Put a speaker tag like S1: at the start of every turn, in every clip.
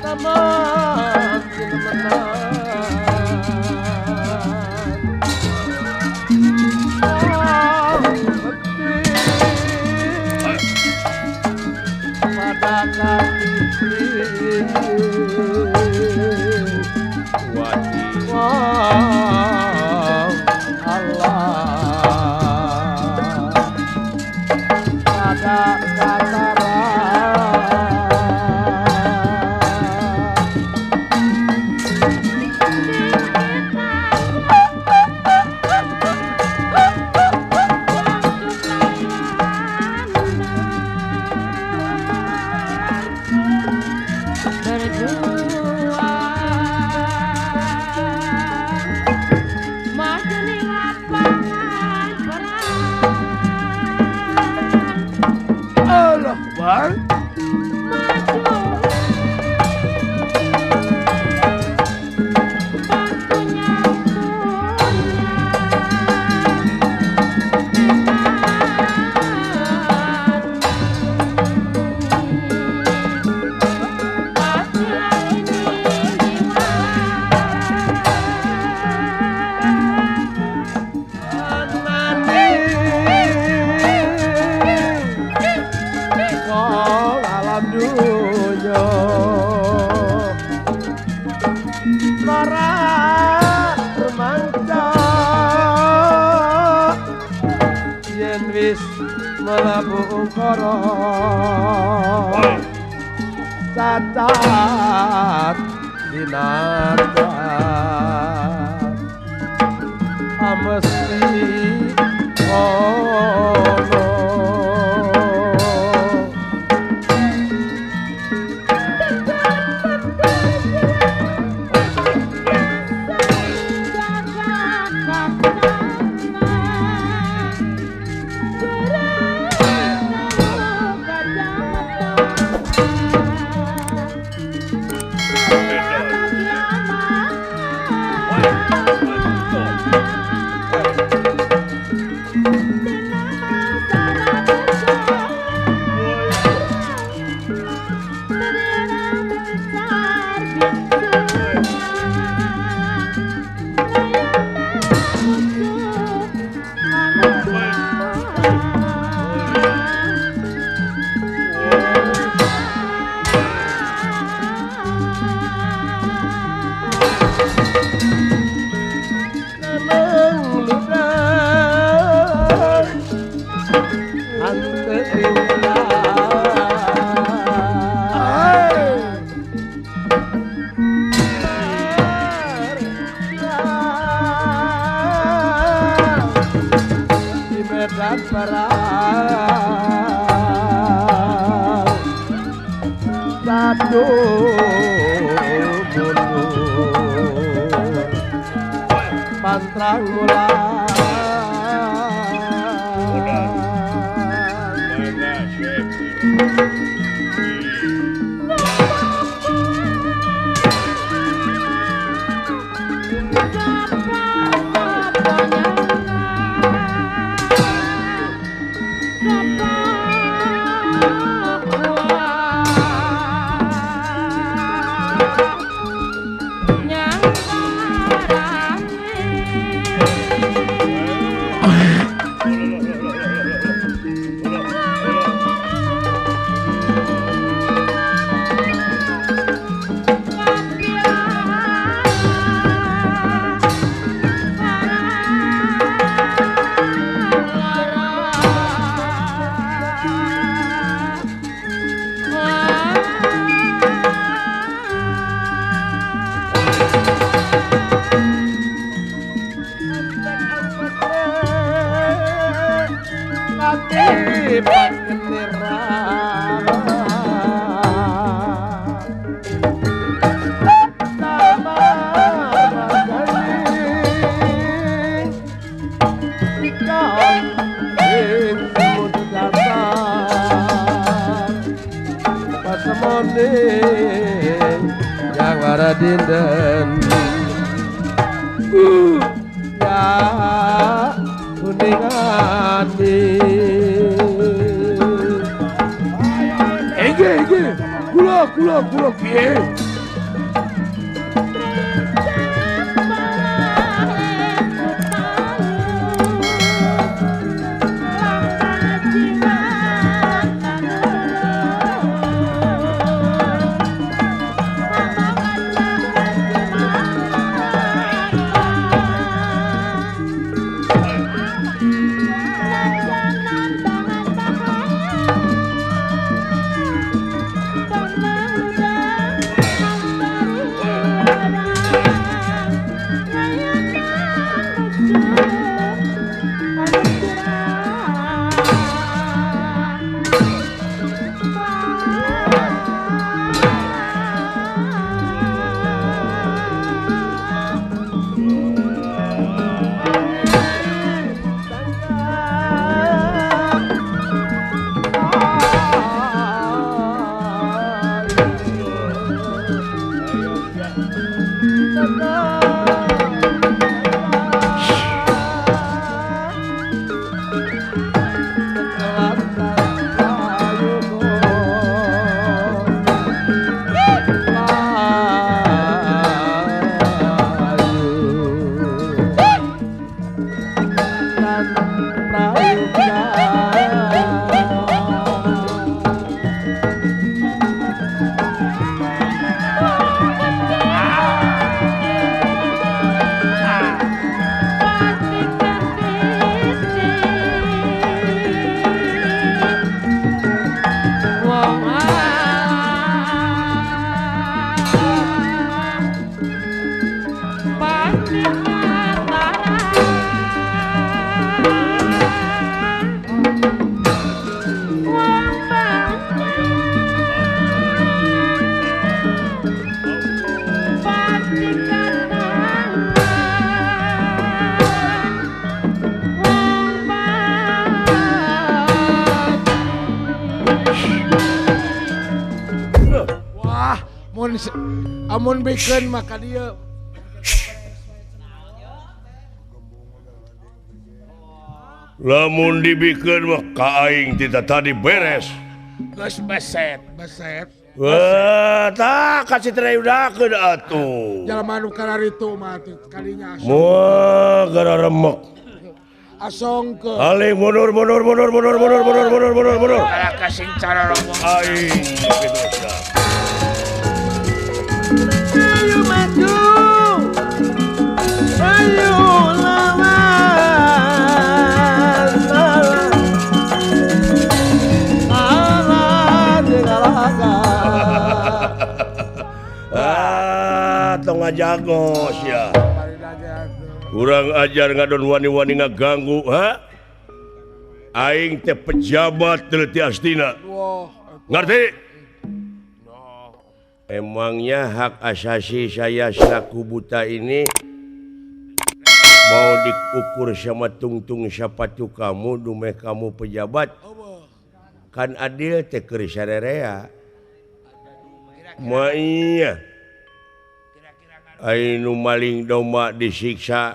S1: samakin menang pada kaki wajib Allah pada kata melabuh ukara cacat dinata amesti ono dan perang satu mundur pantrang mulai yang warna dinten ya kuningan ege kula kiye
S2: Amun bikin maka dia
S3: lamun dibikin mah kaing tidak tadi beres
S2: geus beset
S3: wah tak kasih tereudakeun atuh
S2: jalma nu kararitu mah kalinya
S3: moal gara remek
S2: asongkeun
S3: aling mundur
S2: ala kasing cara rombong
S3: aing kitu dah.
S1: Ayo maju, ayo lawan, lawan
S3: tong ngajago sia kurang ajar ngadon wani-wani ngaganggu ha aing teh pejabat teu ti astina ngerti emangnya hak asasi saya selaku buta ini mau diukur sama tungtung siapatu kamu dumeh kamu pejabat kan adil teh keur sarerea ma iya ainu maling domba disiksa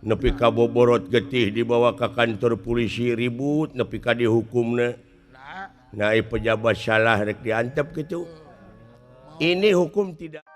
S3: nepi ka boborot getih dibawa ke kantor polisi ribut nepi ka dihukumna nah pejabat salah rek diantep gitu. Ini hukum tidak